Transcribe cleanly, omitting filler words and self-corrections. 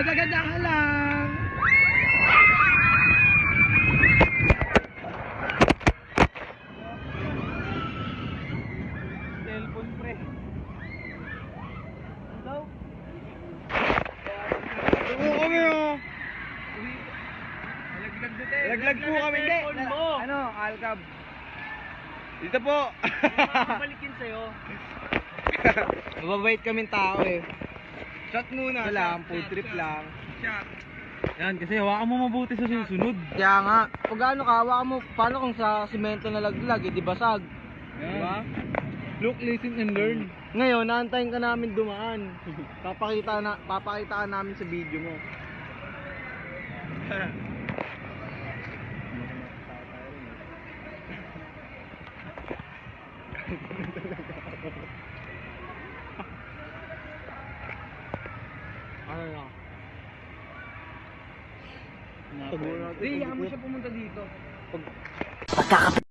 Ganda-ganda ka lang. Cellphone pre. Hello? Oo kami oh. Laglag po kami. Hindi. Ano? Alcab. Dito po. Balikin sa'yo. Mababait kaming tao eh. Shot muna. Wala lang, food trip lang. Shot. Yan, kasi hawakan mo mabuti sa susunod. Kaya nga, pag ano ka, hawakan mo, paano kung sa simento na laglag, di basag? Diba? Look, listen and learn. Ngayon, naantayin ka namin dumaan. Papakita ka namin sa video mo. Ano na? Hindi, mo siya pumunta dito.